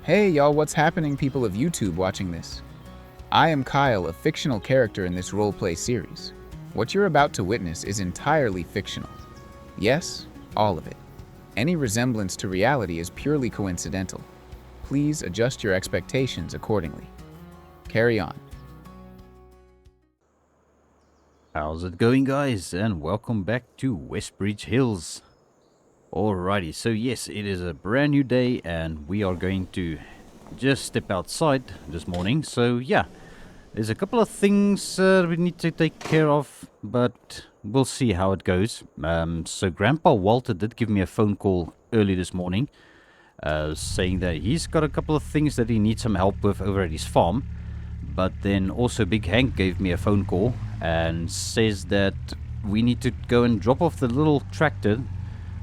Hey y'all, what's happening, people of YouTube watching this? I am Kyle, a fictional character in this roleplay series. What you're about to witness is entirely fictional. Yes, all of it. Any resemblance to reality is purely coincidental. Please adjust your expectations accordingly. Carry on. How's it going, guys? And welcome back to WestBridge Hills. Alrighty, so yes, it is a brand new day and we are going to just step outside this morning. So yeah, there's a couple of things we need to take care of, but we'll see how it goes. So Grandpa Walter did give me a phone call early this morning, saying that he's got a couple of things that he needs some help with over at his farm. But then also Big Hank gave me a phone call and says that we need to go and drop off the little tractor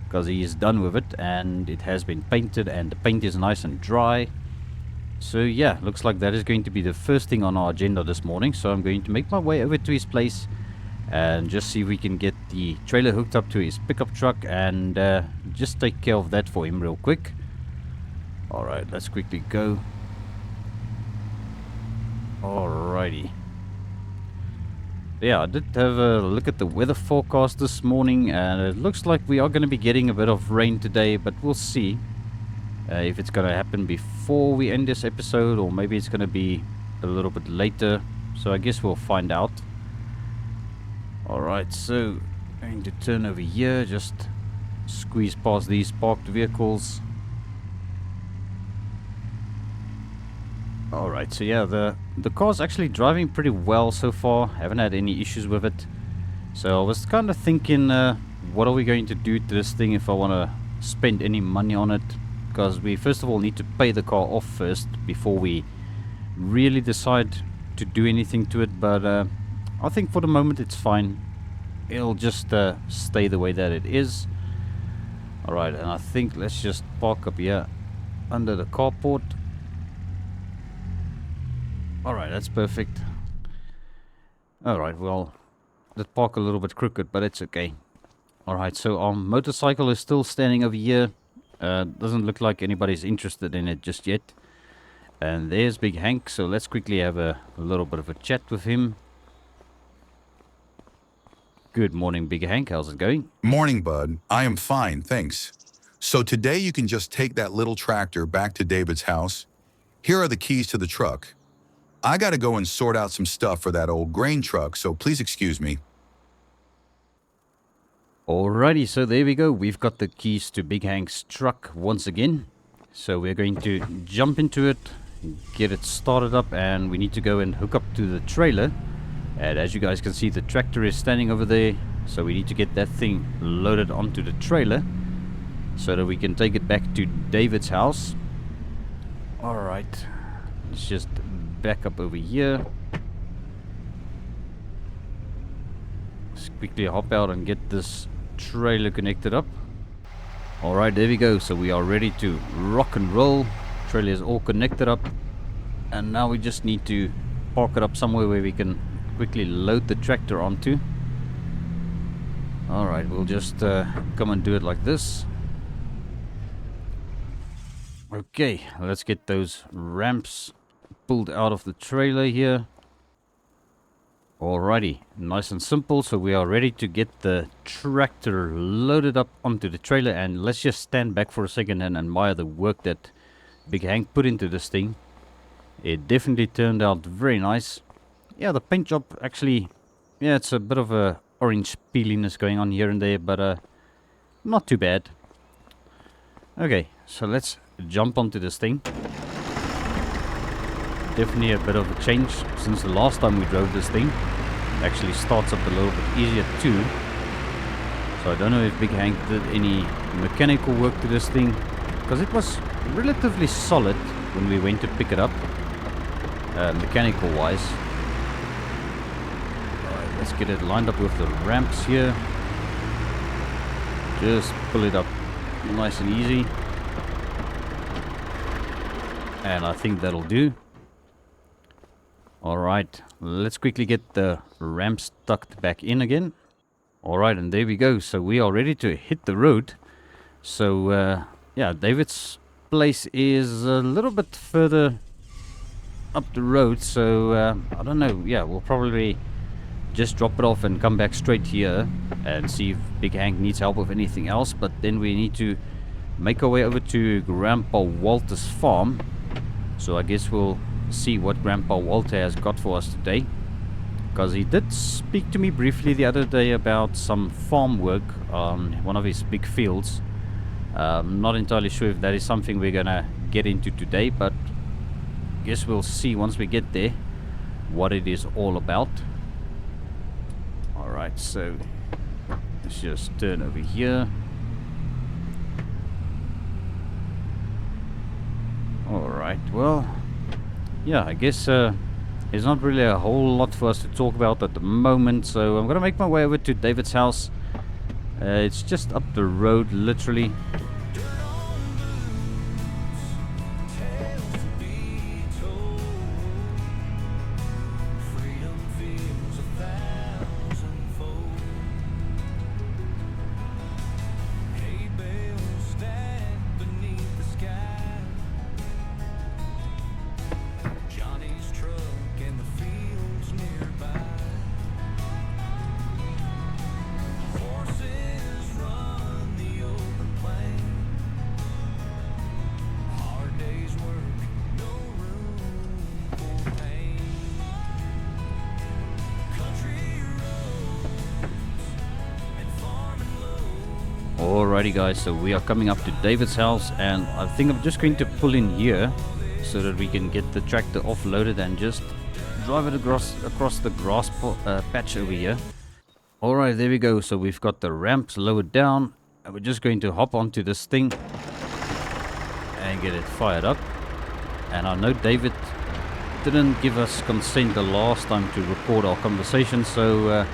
because he is done with it and it has been painted and the paint is nice and dry. So yeah, looks like that is going to be the first thing on our agenda this morning. So I'm going to make my way over to his place and just see if we can get the trailer hooked up to his pickup truck and just take care of that for him real quick. Alright, let's quickly go. Alrighty. Yeah, I did have a look at the weather forecast this morning and it looks like we are going to be getting a bit of rain today, but we'll see if it's going to happen before we end this episode or maybe it's going to be a little bit later. So I guess we'll find out. Alright, so going to turn over here, just squeeze past these parked vehicles. Alright, so yeah, the car's actually driving pretty well so far. Haven't had any issues with it. So I was kind of thinking, what are we going to do to this thing if I want to spend any money on it? Because we first of all need to pay the car off first before we really decide to do anything to it. But I think for the moment it's fine. It'll just stay the way that it is. Alright, and I think let's just park up here under the carport. Alright, that's perfect. Alright, well, that park a little bit crooked, but it's okay. Alright, so our motorcycle is still standing over here. Doesn't look like anybody's interested in it just yet. And there's Big Hank, so let's quickly have a little bit of a chat with him. Good morning, Big Hank. How's it going? Morning, bud. I am fine, thanks. So today you can just take that little tractor back to David's house. Here are the keys to the truck. I gotta go and sort out some stuff for that old grain truck, so please excuse me. Alrighty, so there we go. We've got the keys to Big Hank's truck once again. So we're going to jump into it, get it started up, and we need to go and hook up to the trailer. And as you guys can see, the tractor is standing over there. So we need to get that thing loaded onto the trailer so that we can take it back to David's house. Alright, let's just back up over here. Let's quickly hop out and get this trailer connected up. Alright, there we go. So we are ready to rock and roll. Trailer is all connected up. And now we just need to park it up somewhere where we can quickly load the tractor onto. Alright, we'll just come and do it like this. Okay, let's get those ramps pulled out of the trailer here. Alrighty, nice and simple. So we are ready to get the tractor loaded up onto the trailer, and let's just stand back for a second and admire the work that Big Hank put into this thing. It definitely turned out very nice. Yeah, the paint job actually, yeah, it's a bit of a orange peeliness going on here and there, but not too bad. Okay, so let's jump onto this thing. Definitely a bit of a change since the last time we drove this thing. It actually starts up a little bit easier too. So I don't know if Big Hank did any mechanical work to this thing, because it was relatively solid when we went to pick it up, mechanical wise. Alright, let's get it lined up with the ramps here. Just pull it up nice and easy. And I think that'll do. Alright, let's quickly get the ramps tucked back in again. Alright, and there we go. So we are ready to hit the road. So, yeah, David's place is a little bit further up the road, so I don't know. Yeah, we'll probably just drop it off and come back straight here and see if Big Hank needs help with anything else. But then we need to make our way over to Grandpa Walter's farm. So I guess we'll see what Grandpa Walter has got for us today, because he did speak to me briefly the other day about some farm work on one of his big fields. Not entirely sure if that is something we're gonna get into today, but I guess we'll see once we get there what it is all about. Alright, so let's just turn over here. Alright, well, yeah, I guess there's not really a whole lot for us to talk about at the moment, so I'm gonna make my way over to David's house. It's just up the road, literally. Alrighty guys, so we are coming up to David's house, and I think I'm just going to pull in here so that we can get the tractor offloaded and just drive it across the grass patch over here. Alright, there we go. So we've got the ramps lowered down, and we're just going to hop onto this thing and get it fired up. And I know David didn't give us consent the last time to record our conversation, so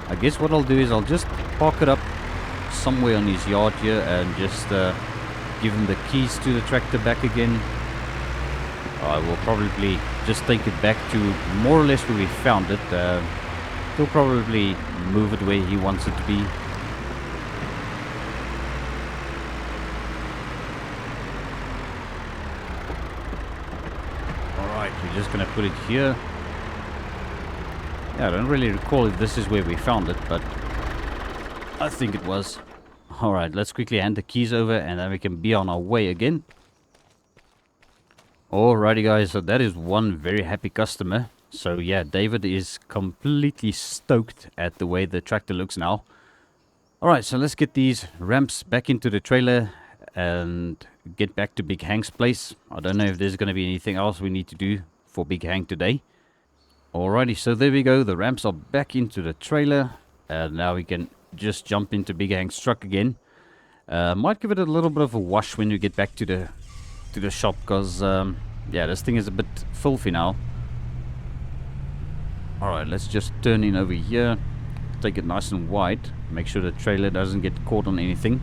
I guess what I'll do is I'll just park it up somewhere on his yard here and just give him the keys to the tractor back again. I will probably just take it back to more or less where we found it. He'll probably move it where he wants it to be. Alright, we're just gonna put it here. Yeah, I don't really recall if this is where we found it, but I think it was. Alright, let's quickly hand the keys over and then we can be on our way again. Alrighty guys, so that is one very happy customer. So yeah, David is completely stoked at the way the tractor looks now. Alright, so let's get these ramps back into the trailer and get back to Big Hank's place. I don't know if there's going to be anything else we need to do for Big Hank today. Alrighty, so there we go. The ramps are back into the trailer. And now we can just jump into Big Hank's truck again. Might give it a little bit of a wash when we get back to the shop, because yeah, this thing is a bit filthy now. Alright, let's just turn in over here, take it nice and wide, make sure the trailer doesn't get caught on anything.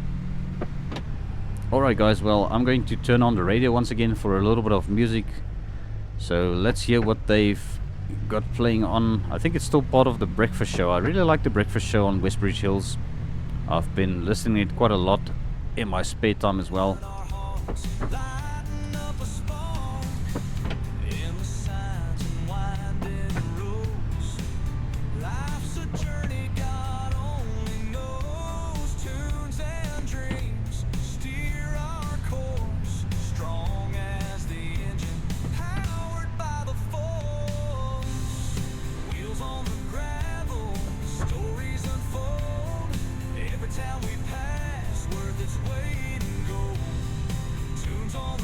Alright guys, well, I'm going to turn on the radio once again for a little bit of music. So let's hear what they've got playing on. I think it's still part of the breakfast show. I really like the breakfast show on WestBridge Hills. I've been listening to it quite a lot in my spare time as well. Town we pass, worth its weight in gold. Tunes on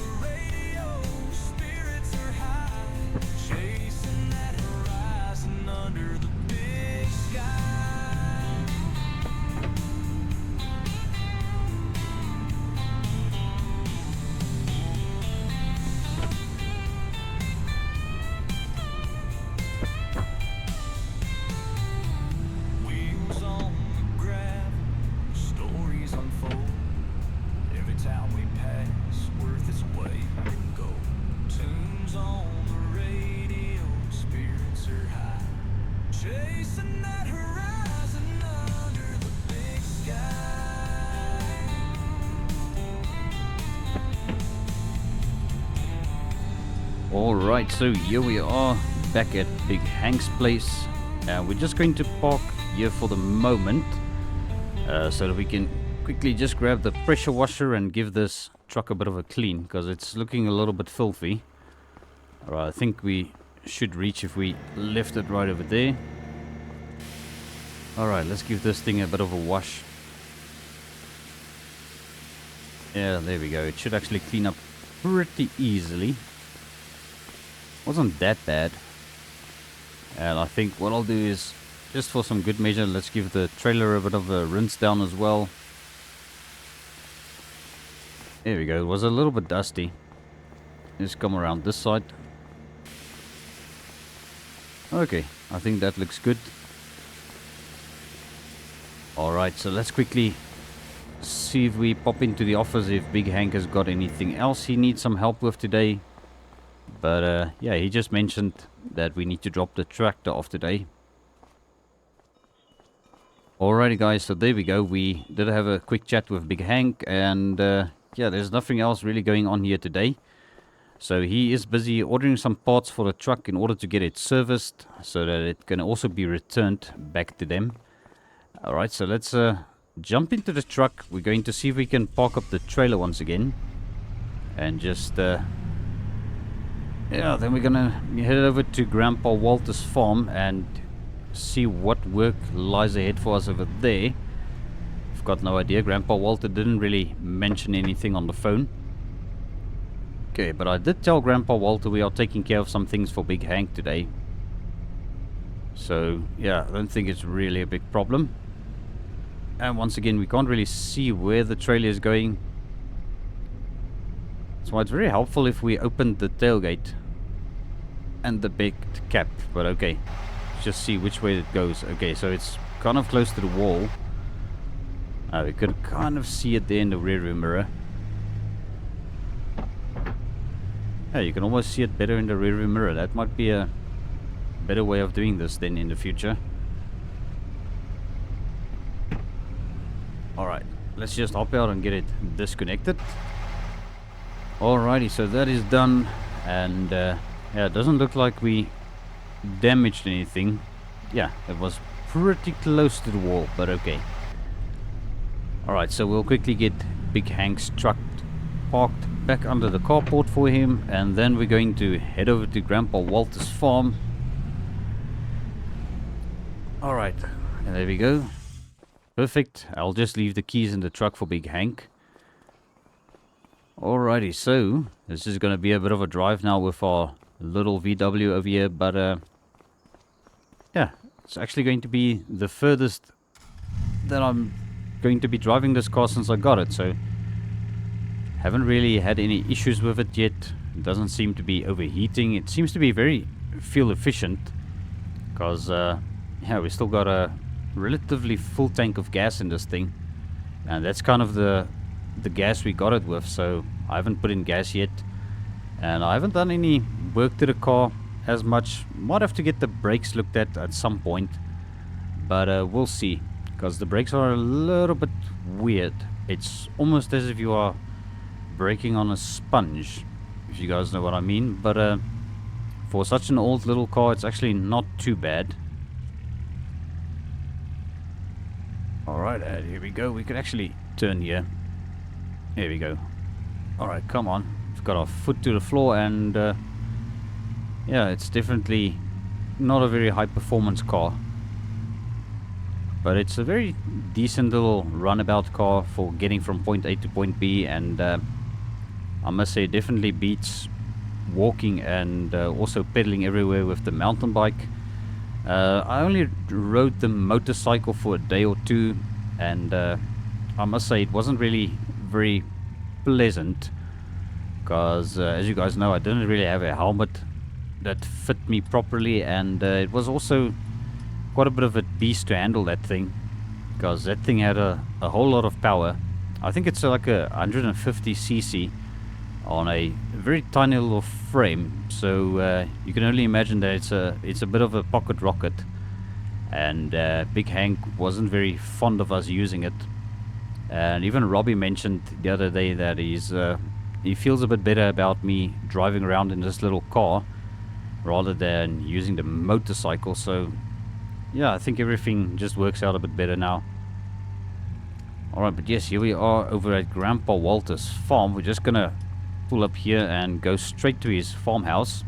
Alright, so here we are back at Big Hank's place. We're just going to park here for the moment so that we can quickly just grab the pressure washer and give this truck a bit of a clean, because it's looking a little bit filthy. Alright, I think we should reach if we left it right over there. Alright, let's give this thing a bit of a wash. Yeah, there we go. It should actually clean up pretty easily. Wasn't that bad. And I think what I'll do is, just for some good measure, let's give the trailer a bit of a rinse down as well. There we go. It was a little bit dusty. Let's come around this side. Okay, I think that looks good. Alright, so let's quickly see if we pop into the office if Big Hank has got anything else he needs some help with today. But yeah, he just mentioned that we need to drop the tractor off today. Alrighty guys, so there we go. We did have a quick chat with Big Hank, and yeah, there's nothing else really going on here today. So he is busy ordering some parts for the truck in order to get it serviced so that it can also be returned back to them. Alright, so let's jump into the truck. We're going to see if we can park up the trailer once again. And just, yeah, then we're gonna head over to Grandpa Walter's farm and see what work lies ahead for us over there. I've got no idea. Grandpa Walter didn't really mention anything on the phone. Okay, but I did tell Grandpa Walter we are taking care of some things for Big Hank today. So, yeah, I don't think it's really a big problem. And once again, we can't really see where the trailer is going. So it's very helpful if we open the tailgate and the big cap. But okay, let's just see which way it goes. Okay, so it's kind of close to the wall. We could kind of see it there in the rear view mirror. Yeah, you can almost see it better in the rear view mirror. That might be a better way of doing this then in the future. Alright, let's just hop out and get it disconnected. Alrighty, so that is done. And yeah, it doesn't look like we damaged anything. Yeah, it was pretty close to the wall, but okay. Alright, so we'll quickly get Big Hank's truck parked back under the carport for him, and then we're going to head over to Grandpa Walter's farm. Alright, and there we go. Perfect. I'll just leave the keys in the truck for Big Hank. Alrighty, so this is going to be a bit of a drive now with our little VW over here, but yeah, it's actually going to be the furthest that I'm going to be driving this car since I got it, so haven't really had any issues with it yet. It doesn't seem to be overheating. It seems to be very fuel efficient, because yeah, we still got a relatively full tank of gas in this thing, and that's kind of the gas we got it with. So I haven't put in gas yet, and I haven't done any work to the car as much. Might have to get the brakes looked at some point, but we'll see, because the brakes are a little bit weird. It's almost as if you are braking on a sponge, if you guys know what I mean. But for such an old little car, it's actually not too bad. Alright, here we go. We can actually turn here. Here we go. Alright, come on. We've got our foot to the floor, and yeah, it's definitely not a very high performance car, but it's a very decent little runabout car for getting from point A to point B, and I must say it definitely beats walking and also pedaling everywhere with the mountain bike. I only rode the motorcycle for a day or two, and I must say it wasn't really very pleasant, because as you guys know, I didn't really have a helmet that fit me properly, and it was also quite a bit of a beast to handle that thing, because that thing had a whole lot of power. I think it's like a 150cc on a very tiny little frame, so you can only imagine that it's a bit of a pocket rocket, and Big Hank wasn't very fond of us using it. And even Robbie mentioned the other day that he's he feels a bit better about me driving around in this little car rather than using the motorcycle. So yeah, I think everything just works out a bit better now. Alright, but yes, here we are over at Grandpa Walter's farm. We're just gonna pull up here and go straight to his farmhouse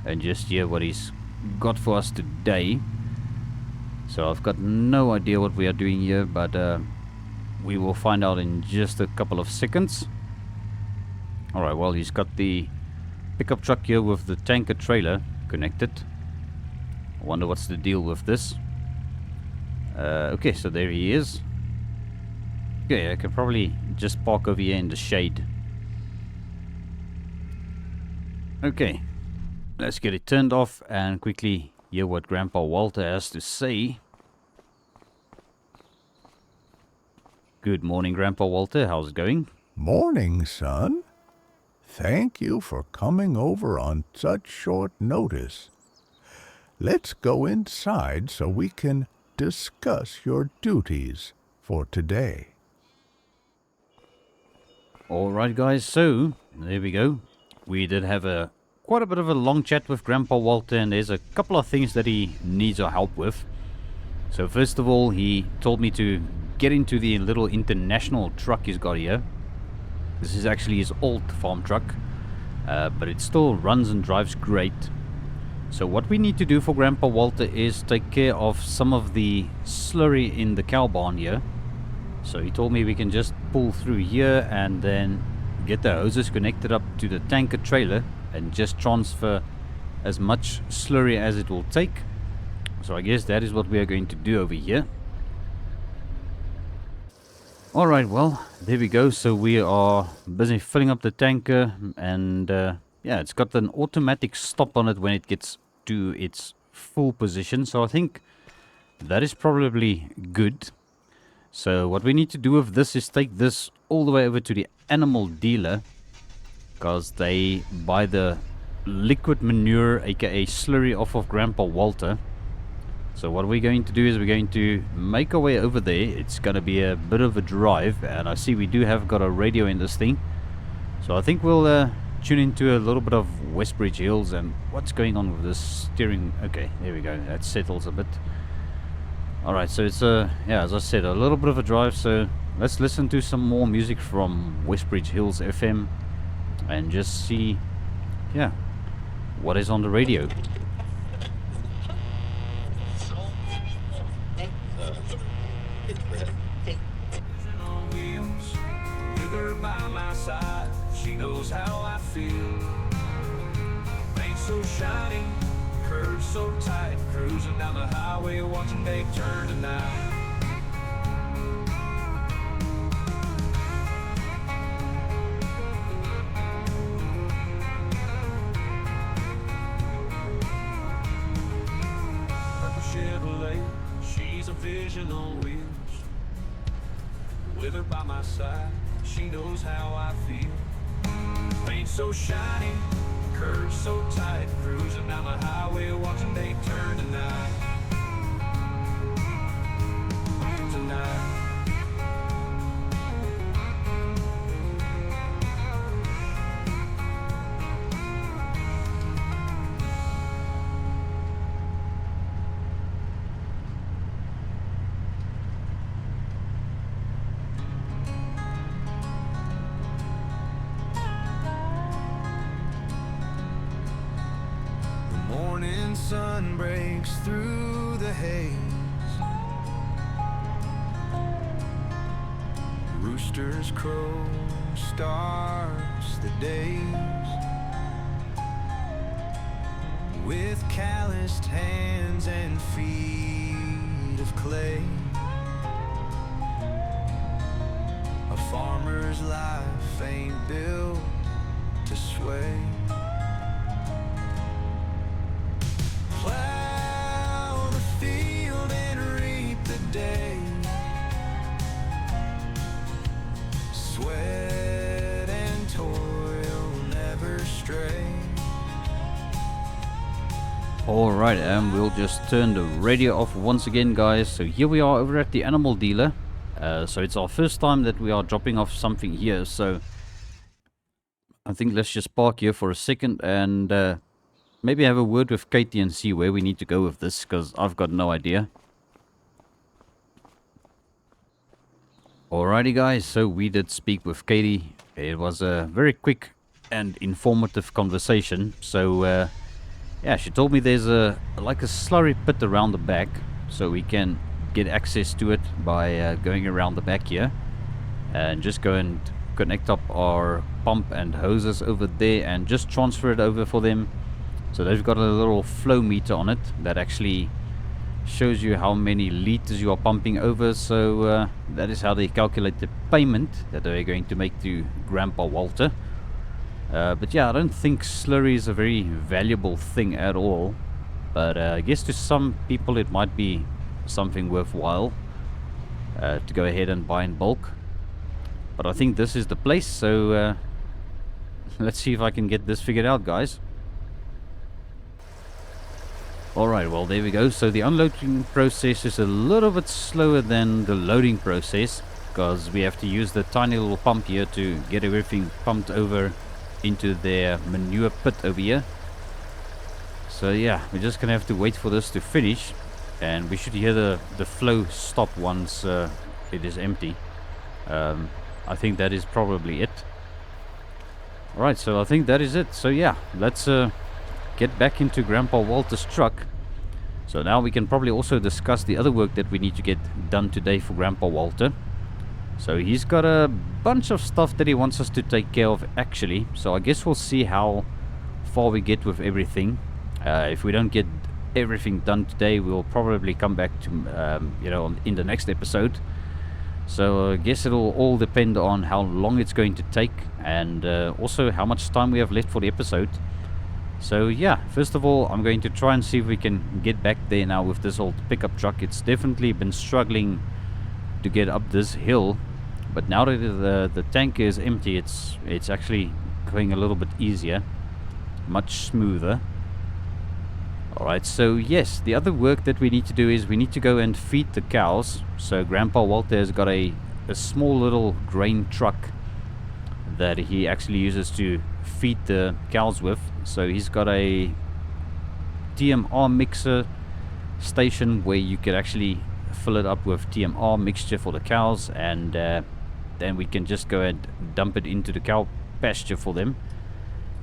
and just hear what he's got for us today. So I've got no idea what we are doing here, but we will find out in just a couple of seconds. Alright, well, he's got the pickup truck here with the tanker trailer connected. I wonder what's the deal with this. Okay, so there he is. Okay, I can probably just park over here in the shade. Okay, let's get it turned off and quickly hear what Grandpa Walter has to say. Good morning, Grandpa Walter. How's it going? Morning, son. Thank you for coming over on such short notice. Let's go inside so we can discuss your duties for today. Alright guys, so there we go. We did have quite a bit of a long chat with Grandpa Walter, and there's a couple of things that he needs our help with. So first of all, he told me to get into the little international truck he's got here. This is actually his old farm truck, but it still runs and drives great. So what we need to do for Grandpa Walter is take care of some of the slurry in the cow barn here. So he told me we can just pull through here and then get the hoses connected up to the tanker trailer and just transfer as much slurry as it will take. So I guess that is what we are going to do over here. Alright, well, there we go. So we are busy filling up the tanker, and yeah, it's got an automatic stop on it when it gets to its full position. So I think that is probably good. So what we need to do with this is take this all the way over to the animal dealer, because they buy the liquid manure, aka slurry, off of Grandpa Walter. So what we're going to do is we're going to make our way over there. It's going to be a bit of a drive, and I see we do have got a radio in this thing. So I think we'll tune into a little bit of WestBridge Hills and what's going on with this steering. Okay, there we go. That settles a bit. Alright, so it's yeah, as I said, a little bit of a drive. So let's listen to some more music from WestBridge Hills FM and just see, yeah, what is on the radio. By my side, she knows how I feel. Paint so shiny, curves so tight, cruising down the highway, watching they turn tonight. Purple Chevrolet, she's a vision on wheels. With her by my side, she knows how I feel. Paint so shiny, curves so tight, cruising down the highway, watching they turn tonight. Tonight. Morning sun breaks through the haze. Roosters crow, starts the days. With calloused hands and feet of clay, a farmer's life ain't built to sway. Plow the field and reap the day. Sweat and toil never stray. Alright, and we'll just turn the radio off once again, guys. So here we are over at the animal dealer. So it's our first time that we are dropping off something here. So I think let's just park here for a second and maybe have a word with Katie and see where we need to go with this, because I've got no idea. Alrighty guys, so we did speak with Katie. It was a very quick and informative conversation. So yeah, she told me there's like a slurry pit around the back, so we can get access to it by going around the back here and just go and connect up our pump and hoses over there and just transfer it over for them. So they've got a little flow meter on it that actually shows you how many liters you are pumping over. So that is how they calculate the payment that they're going to make to Grandpa Walter. But yeah, I don't think slurry is a very valuable thing at all, but I guess to some people it might be something worthwhile to go ahead and buy in bulk. But I think this is the place, so let's see if I can get this figured out, guys. Alright, well there we go. So the unloading process is a little bit slower than the loading process, because we have to use the tiny little pump here to get everything pumped over into their manure pit over here. So yeah, we're just gonna have to wait for this to finish, and we should hear the flow stop once it is empty. I think that is probably it. Alright, so I think that is it. So yeah, let's get back into Grandpa Walter's truck. So now we can probably also discuss the other work that we need to get done today for Grandpa Walter. So he's got a bunch of stuff that he wants us to take care of actually. So I guess we'll see how far we get with everything. If we don't get everything done today, we'll probably come back to you know, in the next episode. So I guess it'll all depend on how long it's going to take, and also how much time we have left for the episode. So yeah, first of all, I'm going to try and see if we can get back there now with this old pickup truck. It's definitely been struggling to get up this hill, but now that the tank is empty, it's actually going a little bit easier, much smoother. Alright, so yes, the other work that we need to do is we need to go and feed the cows. So Grandpa Walter has got a small little grain truck that he actually uses to feed the cows with. So he's got a TMR mixer station where you could actually fill it up with TMR mixture for the cows, and then we can just go and dump it into the cow pasture for them.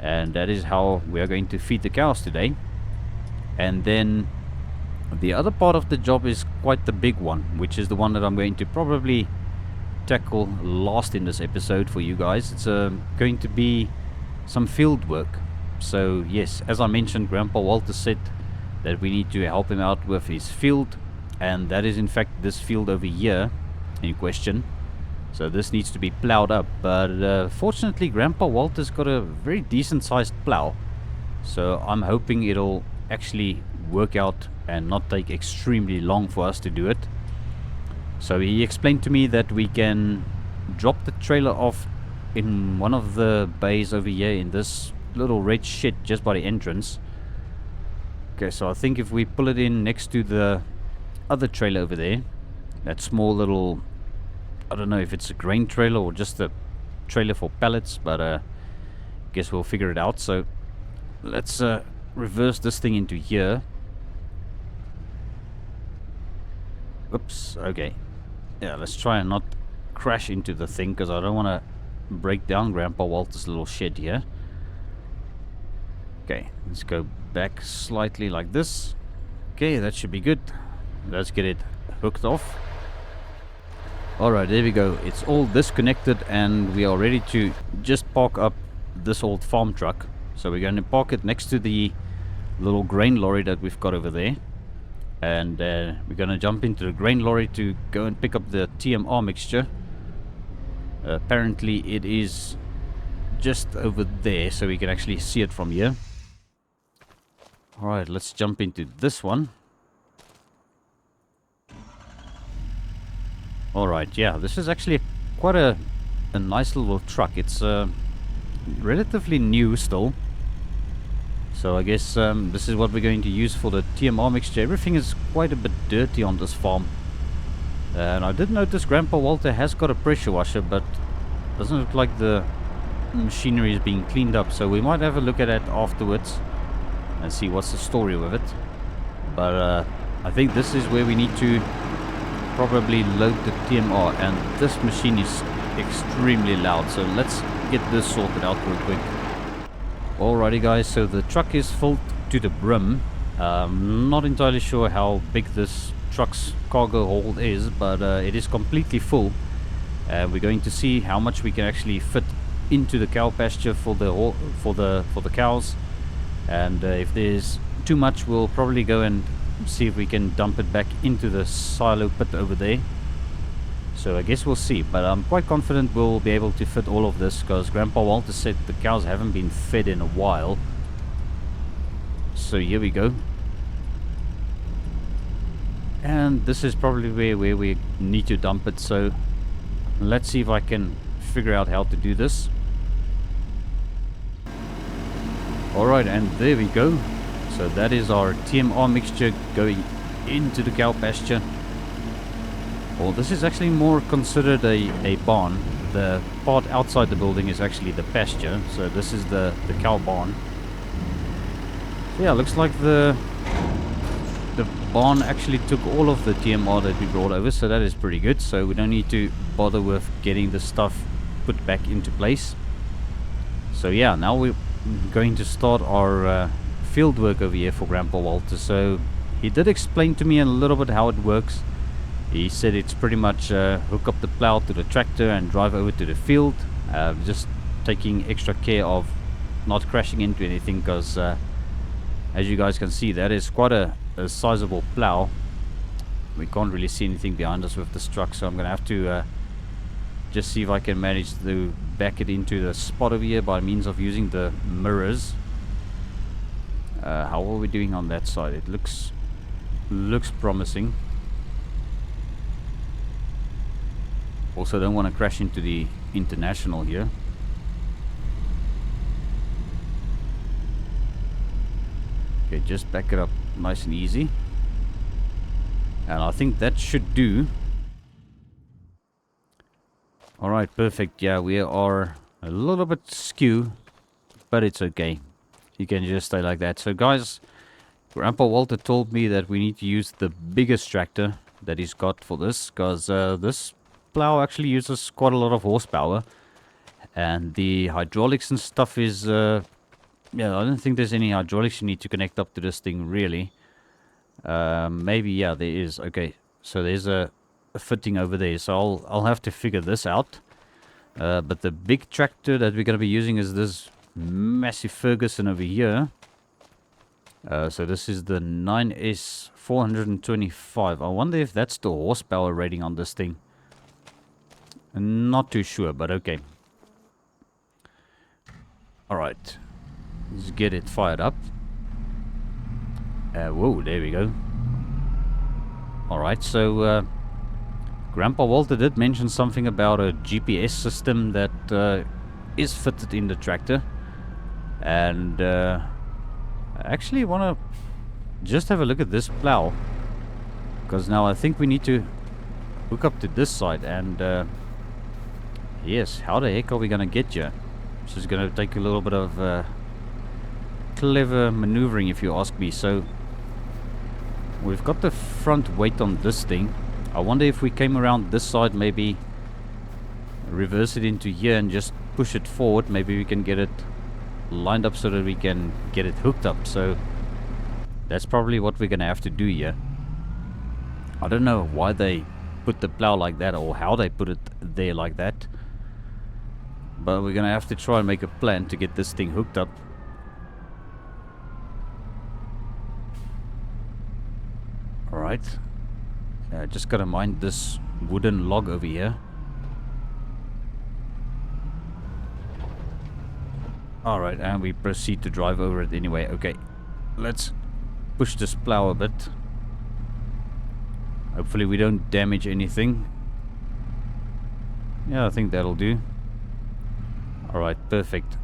And that is how we are going to feed the cows today. And then the other part of the job is quite the big one, which is the one that I'm going to probably tackle last in this episode for you guys. It's going to be some field work. So yes, as I mentioned, Grandpa Walter said that we need to help him out with his field, and that is in fact this field over here in question. So this needs to be plowed up, but fortunately Grandpa Walter's got a very decent sized plow, so I'm hoping it'll actually work out and not take extremely long for us to do it. So he explained to me that we can drop the trailer off in one of the bays over here in this little red shed just by the entrance. Okay, so I think if we pull it in next to the other trailer over there, that small little, I don't know if it's a grain trailer or just a trailer for pallets, but I guess we'll figure it out. So let's reverse this thing into here. Oops, okay. Yeah, let's try and not crash into the thing, because I don't want to break down Grandpa Walter's little shed here. Okay, let's go back slightly like this. Okay, that should be good. Let's get it hooked off. Alright, there we go. It's all disconnected and we are ready to just park up this old farm truck. So we're going to park it next to the little grain lorry that we've got over there. And we're going to jump into the grain lorry to go and pick up the TMR mixture. Apparently it is just over there, so we can actually see it from here. Alright, let's jump into this one. Alright, yeah, this is actually quite a nice little truck. It's relatively new still. So I guess this is what we're going to use for the TMR mixture. Everything is quite a bit dirty on this farm. And I did notice Grandpa Walter has got a pressure washer, but doesn't look like the machinery is being cleaned up, so we might have a look at it afterwards and see what's the story with it. But I think this is where we need to probably load the TMR, and this machine is extremely loud, so let's get this sorted out real quick. Alrighty guys, so the truck is filled to the brim. Not entirely sure how big this truck's cargo hold is, but it is completely full. We're going to see how much we can actually fit into the cow pasture for the cows, and if there's too much, we'll probably go and see if we can dump it back into the silo pit over there. So I guess we'll see, but I'm quite confident we'll be able to fit all of this, because Grandpa Walter said the cows haven't been fed in a while. So here we go. And this is probably where we need to dump it, so let's see if I can figure out how to do this. Alright, and there we go. So that is our TMR mixture going into the cow pasture. Well, this is actually more considered a barn. The part outside the building is actually the pasture, so this is the cow barn. So yeah, looks like the barn actually took all of the TMR that we brought over, so that is pretty good. So we don't need to bother with getting the stuff put back into place. So yeah, now we're going to start our field work over here for Grandpa Walter. So he did explain to me a little bit how it works. He said it's pretty much hook up the plow to the tractor and drive over to the field, just taking extra care of not crashing into anything, because as you guys can see, that is quite a sizable plow. We can't really see anything behind us with this truck, so I'm gonna have to just see if I can manage to back it into the spot over here by means of using the mirrors. How are we doing on that side? It looks promising. Also don't want to crash into the International here. Okay, just back it up nice and easy. And I think that should do. Alright, perfect. Yeah, we are a little bit skew, but it's okay. You can just stay like that. So guys, Grandpa Walter told me that we need to use the biggest tractor that he's got for this, because this plow actually uses quite a lot of horsepower, and the hydraulics and stuff is yeah, I don't think there's any hydraulics you need to connect up to this thing really. Maybe, yeah, there is. Okay, so there's a fitting over there, so I'll have to figure this out. But the big tractor that we're going to be using is this massive Ferguson over here. So this is the 9S 425. I wonder if that's the horsepower rating on this thing. Not too sure, but okay. Alright, let's get it fired up. Whoa, there we go. Alright, so Grandpa Walter did mention something about a GPS system that is fitted in the tractor. And I actually want to just have a look at this plow, because now I think we need to hook up to this side. And yes, how the heck are we going to get you? This is going to take a little bit of clever maneuvering, if you ask me. So we've got the front weight on this thing. I wonder if we came around this side, maybe reverse it into here and just push it forward. Maybe we can get it lined up so that we can get it hooked up. So that's probably what we're going to have to do here. I don't know why they put the plow like that, or how they put it there like that, but we're going to have to try and make a plan to get this thing hooked up. Alright, just gotta mind this wooden log over here. Alright, and we proceed to drive over it anyway. Okay, let's push this plow a bit. Hopefully we don't damage anything. Yeah, I think that'll do. Alright, perfect.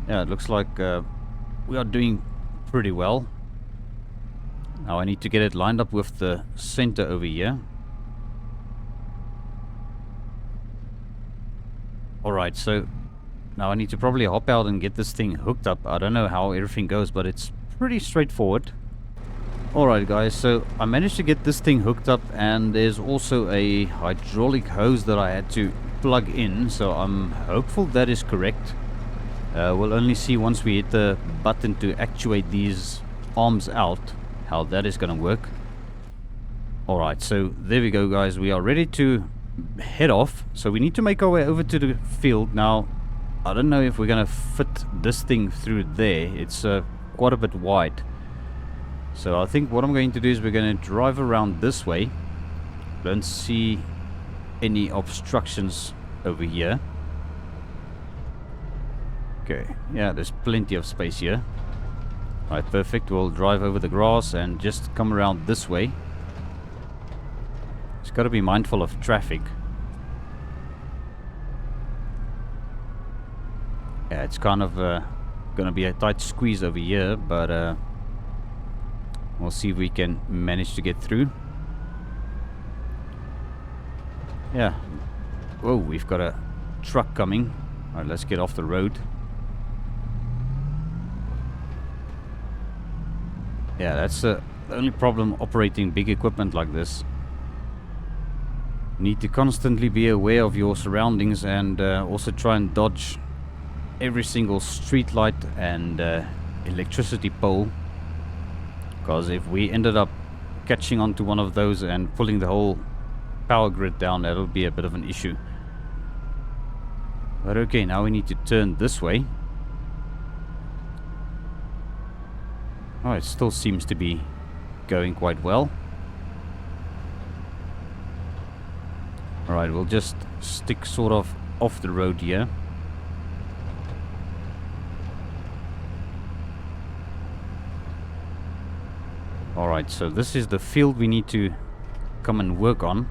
Yeah, it looks like we are doing pretty well. Now I need to get it lined up with the center over here. Alright, so now I need to probably hop out and get this thing hooked up. I don't know how everything goes, but it's pretty straightforward. Alright guys, so I managed to get this thing hooked up, and there's also a hydraulic hose that I had to plug in, so I'm hopeful that is correct. We'll only see once we hit the button to actuate these arms out how that is going to work. Alright, so there we go guys, we are ready to head off. So we need to make our way over to the field. Now I don't know if we're going to fit this thing through there. It's quite a bit wide. So I think what I'm going to do is we're going to drive around this way. Don't see any obstructions over here. Okay, yeah, there's plenty of space here. Alright, perfect. We'll drive over the grass and just come around this way. Just got to be mindful of traffic. Yeah, it's kind of going to be a tight squeeze over here, but we'll see if we can manage to get through. Yeah. Whoa, we've got a truck coming. Alright, let's get off the road. Yeah, that's the only problem operating big equipment like this. Need to constantly be aware of your surroundings, and also try and dodge every single street light and electricity pole. Because if we ended up catching onto one of those and pulling the whole power grid down, that'll be a bit of an issue. But okay, now we need to turn this way. Oh, it still seems to be going quite well. Alright, we'll just stick sort of off the road here. Alright, so this is the field we need to come and work on.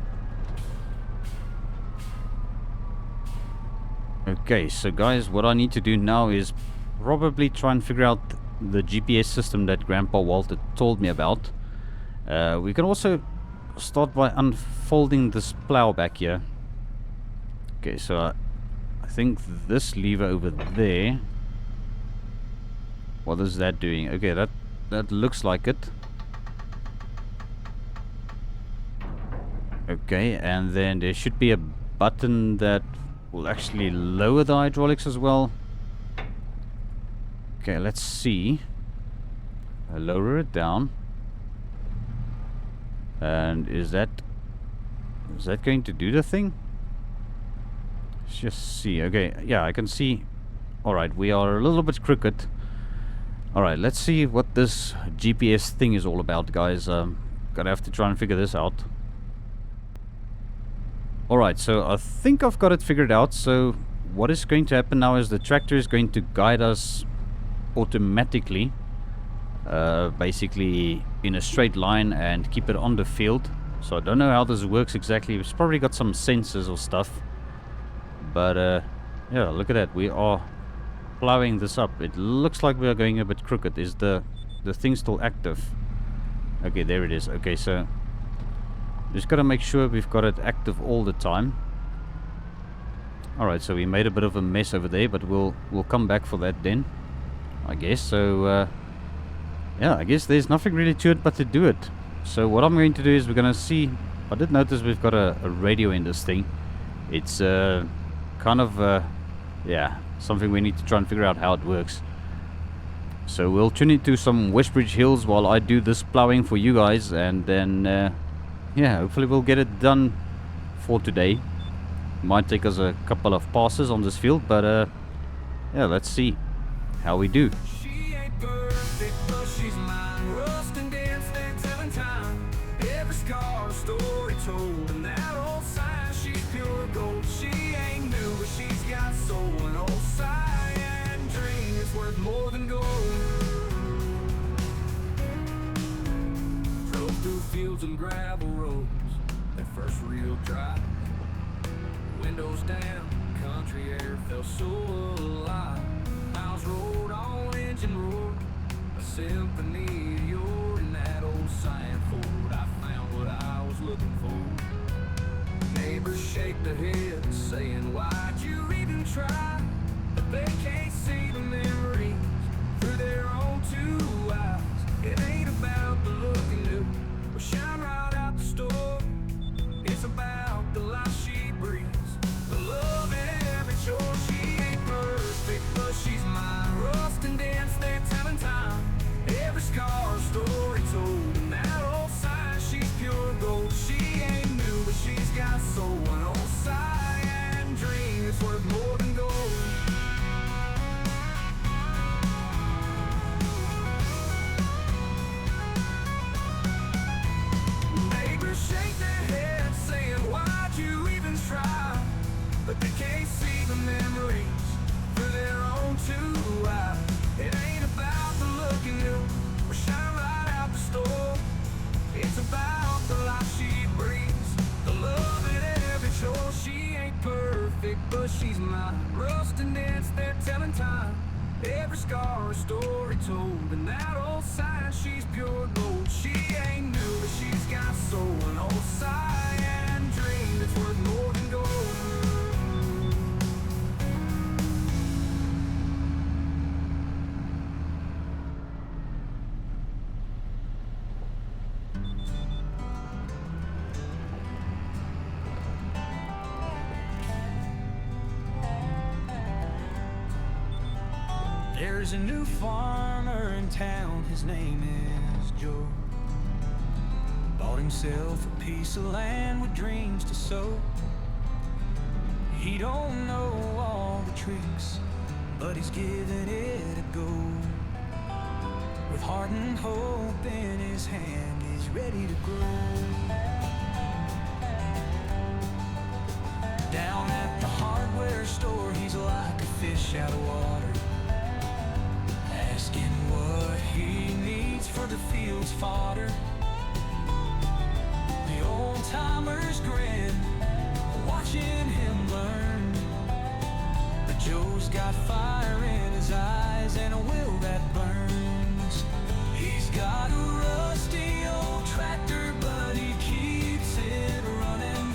Okay, so guys, what I need to do now is probably try and figure out the GPS system that Grandpa Walter told me about. We can also start by unfolding this plow back here. Okay, so I think this lever over there, what is that doing? Okay, that looks like it. Okay, and then there should be a button that will actually lower the hydraulics as well. Okay, let's see. I'll lower it down. And is that going to do the thing? Let's just see. Okay, yeah, I can see. Alright, we are a little bit crooked. Alright, let's see what this GPS thing is all about, guys. Gonna have to try and figure this out. Alright, so I think I've got it figured out. So what is going to happen now is the tractor is going to guide us automatically, basically in a straight line, and keep it on the field. So I don't know how this works exactly. It's probably got some sensors or stuff, but yeah, look at that, we are plowing this up. It looks like we are going a bit crooked. Is the thing still active? Okay, there it is. Okay, so just gotta make sure we've got it active all the time. Alright, so we made a bit of a mess over there, but we'll come back for that then, I guess. So yeah, I guess there's nothing really to it but to do it. So what I'm going to do is we're gonna see. I did notice we've got a radio in this thing. It's kind of yeah, something we need to try and figure out how it works. So we'll tune into some WestBridge Hills while I do this plowing for you guys, and then yeah, hopefully we'll get it done for today. Might take us a couple of passes on this field, but yeah, let's see how we do. She ain't perfect, but she's mine. Rust and dance, telling time. Every scar, story told, and that old sign. She's pure gold. She ain't new, but she's got soul. An old sigh and dream is worth more than gold. Drove through fields and gravel roads, that first real drive. Windows down, country air felt so alive. Miles rolled on in Every scar a story told, and that old sign, she's pure gold. She ain't new, but she's got soul, an old sigh and dream that's worth more than gold. There's a new farmer in town, his name is Joe. Bought himself a piece of land with dreams to sow. He don't know all the tricks, but he's giving it a go. With heart and hope in his hand, he's ready to grow. Down at the hardware store, he's like a fish out of water, asking what he needs for the field's fodder. The old-timers grin, watching him learn. But Joe's got fire in his eyes and a will that burns. He's got a rusty old tractor, but he keeps it running,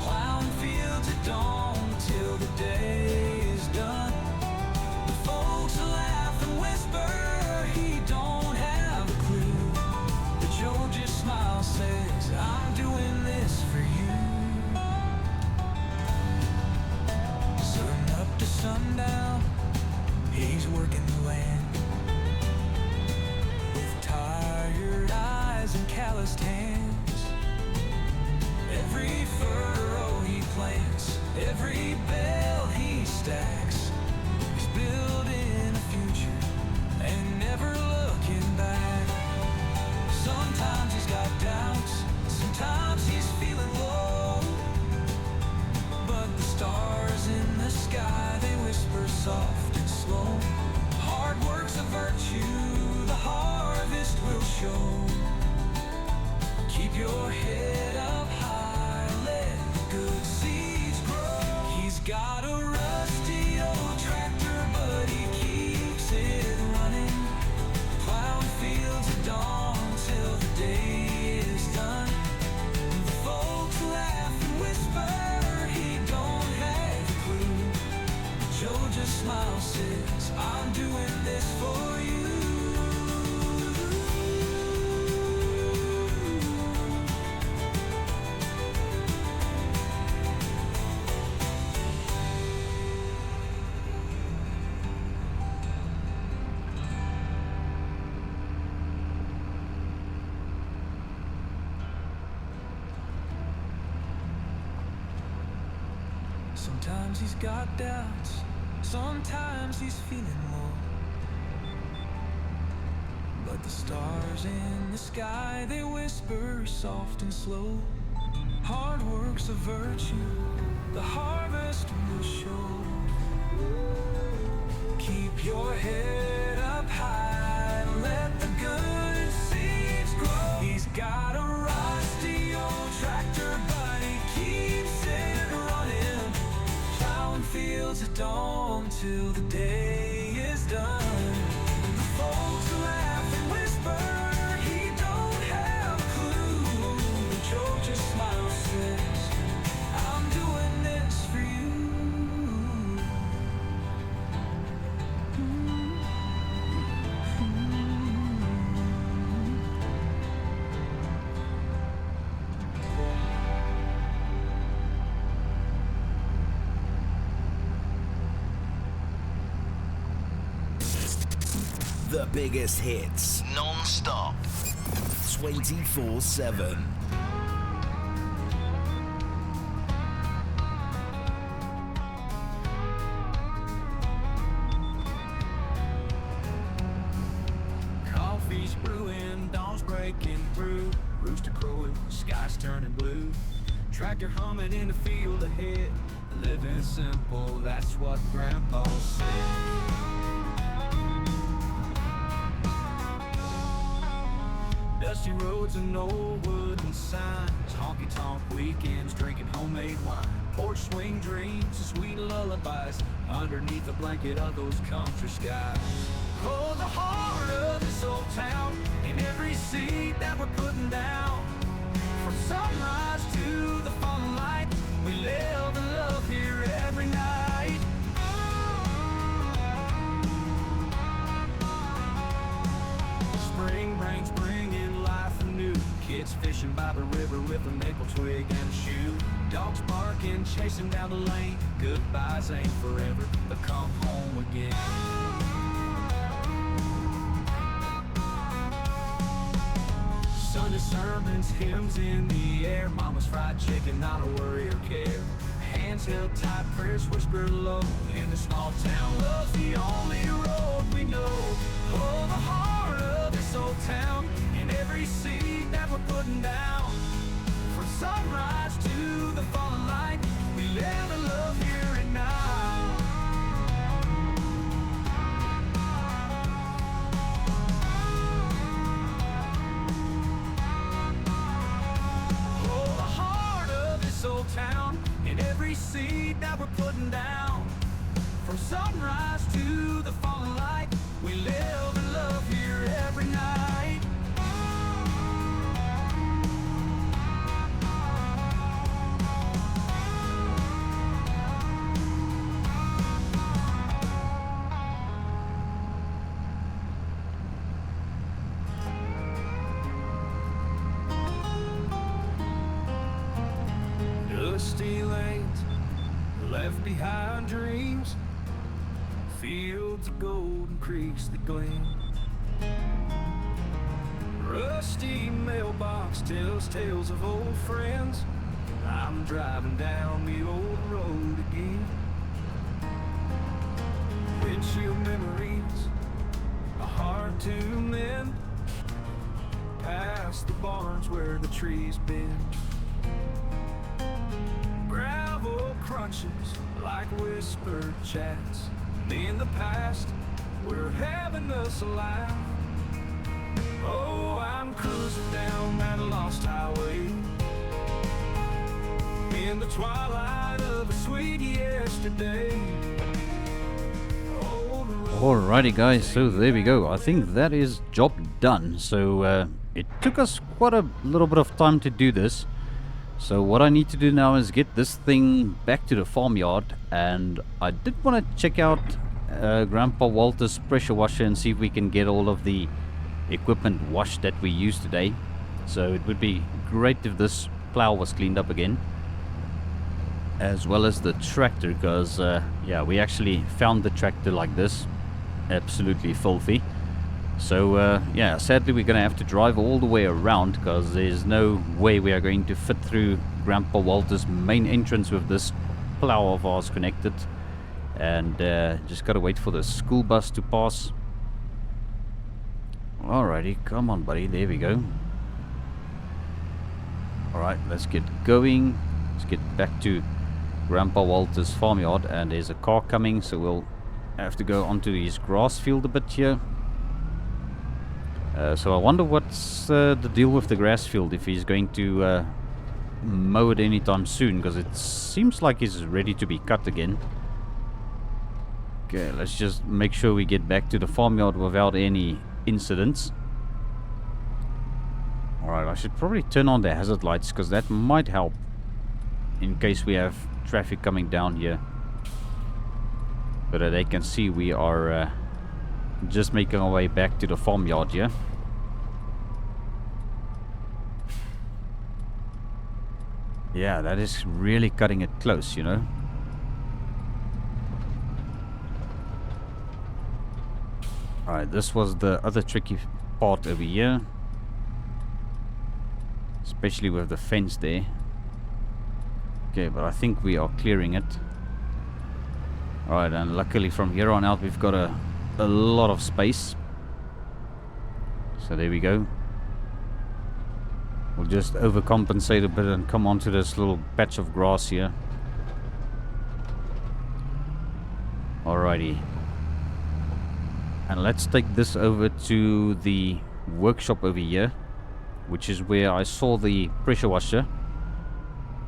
plowing fields at dawn till the day is done. The folks laugh and whisper he don't have a clue, but Joe just smiles, says, I'm doing this for you. Sun up to sundown, he's working the land, with tired eyes and calloused hands. Every furrow he plants, every bale he stacks, he's building a future and never looking back. Sometimes he's got doubts, sometimes he's feeling low, but the stars in the sky, they whisper soft and slow. Hard work's a virtue, the harvest will show. Keep your head up high, let the good seeds grow. He's got a rusty old tractor, but he keeps it running, plowing fields at dawn till the day is done. The folks laugh and whisper he don't have a clue. Joe just smiles, says, I'm doing this for you. Sometimes he's got doubts, sometimes he's feeling low, but the stars in the sky, they whisper soft and slow. Hard work's a virtue, the harvest will show. Keep your head up high, let the good seeds grow. He's got a rusty old tractor, but he keeps it running, plowing fields at dawn till the day is done. The folks laugh and whisper he don't have a clue, but Joe just smiles, says, I'm doing this for you. The biggest hits, non-stop, 24/7. Coffee's brewing, dawn's breaking through, rooster crowing, sky's turning blue. Tractor humming in the field ahead, living simple, that's what Grandpa said. Dusty roads and old wooden signs, honky-tonk weekends, drinking homemade wine, porch swing dreams and sweet lullabies underneath the blanket of those country skies. Oh, the heart of this old town, in every seed that we're putting down. From sunrise to the falling light, we live and love here every night. Spring brings bringing life anew. Kids fishing by the river with a maple twig and a shoe. Dogs barking, chasing down the lane. Goodbyes ain't forever, but come home again. Sunday sermons, hymns in the air. Mama's fried chicken, not a worry or care. Hands held tight, prayers whispered low. In the small town, love's the only road we know. Oh, the heart of this old town, in every seed that we're putting down. From sunrise to the falling light, we live and love here and now. Oh, the heart of this old town, in every seed that we're putting down. From sunrise to the falling light, we live and love here every night. Dusty lanes, left behind dreams, fields of golden creeks that gleam. Rusty mailbox tells tales of old friends. I'm driving down the old road again. Windshield memories are hard to mend. Past the barns where the trees bend. Gravel crunches like whispered chats. In the past, we're having us a laugh. Oh, I'm cruising down that lost highway in the twilight of a sweet yesterday. Alrighty guys, so there we go. I think that is job done. So it took us quite a little bit of time to do this. So what I need to do now is get this thing back to the farmyard, and I did want to check out Grandpa Walter's pressure washer and see if we can get all of the equipment washed that we used today. So it would be great if this plow was cleaned up again, as well as the tractor, because yeah, we actually found the tractor like this, absolutely filthy. So yeah, sadly we're going to have to drive all the way around, because there's no way we are going to fit through Grandpa Walter's main entrance with this plow of ours connected. And just got to wait for the school bus to pass. Alrighty, come on buddy, there we go. Alright, let's get going. Let's get back to Grandpa Walter's farmyard, and there's a car coming, so we'll have to go onto his grass field a bit here. So I wonder what's the deal with the grass field, if he's going to mow it anytime soon, because it seems like he's ready to be cut again. Okay, let's just make sure we get back to the farmyard without any incidents. Alright, I should probably turn on the hazard lights, because that might help in case we have traffic coming down here, so that they can see we are just making our way back to the farmyard here. Yeah, that is really cutting it close, you know. Alright, this was the other tricky part over here, especially with the fence there. Okay, but I think we are clearing it. Alright, and luckily from here on out we've got a lot of space. So there we go. We'll just overcompensate a bit and come onto this little patch of grass here. Alrighty. And let's take this over to the workshop over here, which is where I saw the pressure washer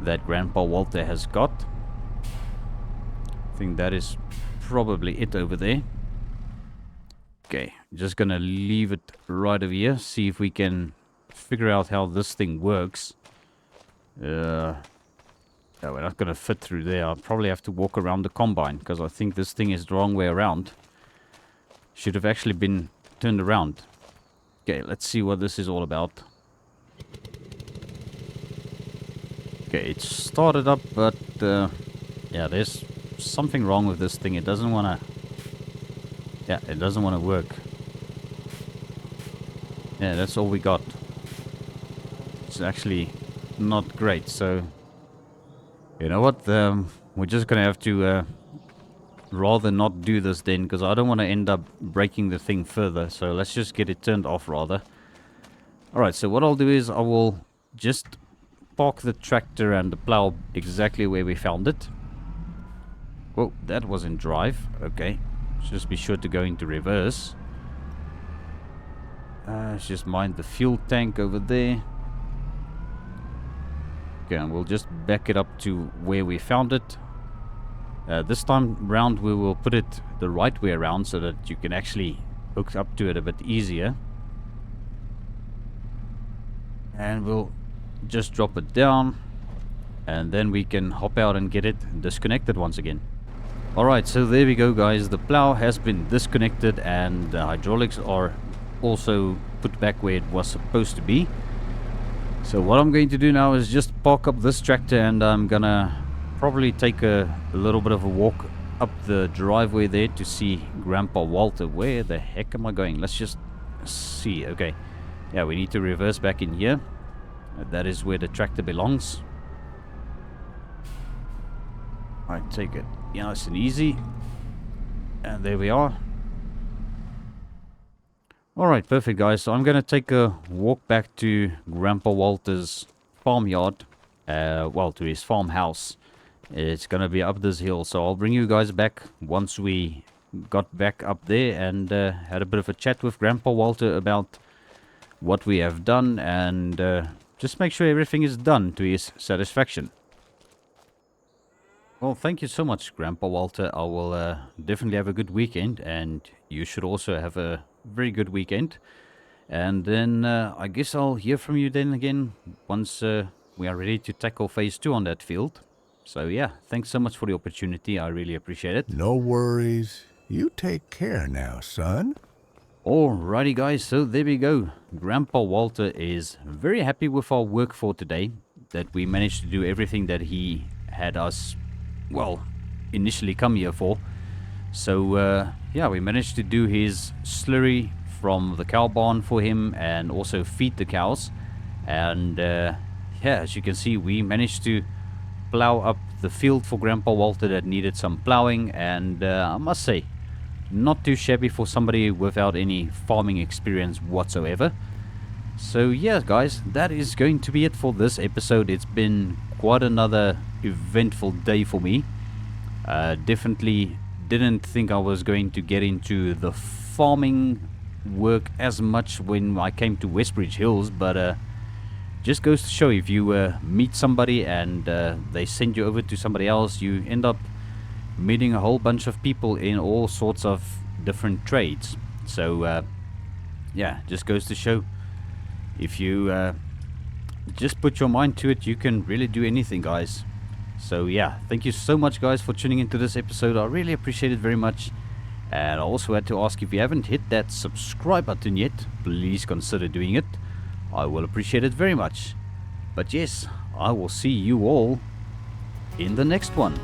that Grandpa Walter has got. I think that is probably it over there. Okay, just gonna leave it right over here. See if we can figure out how this thing works. No, we're not gonna fit through there. I'll probably have to walk around the combine, because I think this thing is the wrong way around. Should have actually been turned around. Okay, let's see what this is all about. Okay, it started up, but yeah, there's something wrong with this thing. It doesn't want to... Yeah, it doesn't want to work. Yeah, that's all we got. It's actually not great, so... You know what? We're just going to have to rather not do this then, because I don't want to end up breaking the thing further. So let's just get it turned off rather. Alright, so what I'll do is I will just park the tractor and the plow exactly where we found it. Whoa, that was in drive. Okay, just be sure to go into reverse. Let's just mind the fuel tank over there. Okay, and we'll just back it up to where we found it. This time round we will put it the right way around so that you can actually hook up to it a bit easier. And we'll just drop it down, and then we can hop out and get it disconnected once again. Alright, so there we go guys. The plow has been disconnected and the hydraulics are also put back where it was supposed to be. So what I'm going to do now is just park up this tractor, and I'm gonna probably take a little bit of a walk up the driveway there to see Grandpa Walter. Where the heck am I going? Let's just see. Okay, yeah, we need to reverse back in here. That is where the tractor belongs. I take it nice and easy, and there we are. Alright, perfect guys. So I'm gonna take a walk back to Grandpa Walter's farmyard, well, to his farmhouse. It's gonna be up this hill, so I'll bring you guys back once we got back up there and had a bit of a chat with Grandpa Walter about what we have done, and just make sure everything is done to his satisfaction. Well, thank you so much, Grandpa Walter. I will definitely have a good weekend, and you should also have a very good weekend. And then I guess I'll hear from you then again once we are ready to tackle phase 2 on that field. So yeah, thanks so much for the opportunity. I really appreciate it. No worries. You take care now, son. Alrighty guys, so there we go. Grandpa Walter is very happy with our work for today, that we managed to do everything that he had us, well, initially come here for. So yeah, we managed to do his slurry from the cow barn for him and also feed the cows. And yeah, as you can see, we managed to plow up the field for Grandpa Walter that needed some plowing, and I must say, not too shabby for somebody without any farming experience whatsoever. So yeah guys, that is going to be it for this episode. It's been quite another eventful day for me. Definitely didn't think I was going to get into the farming work as much when I came to WestBridge Hills, but just goes to show, if you meet somebody and they send you over to somebody else, you end up meeting a whole bunch of people in all sorts of different trades. So yeah, just goes to show, if you just put your mind to it, you can really do anything, guys. So yeah, thank you so much guys for tuning into this episode. I really appreciate it very much. And I also had to ask, if you haven't hit that subscribe button yet, please consider doing it. I will appreciate it very much. But yes, I will see you all in the next one.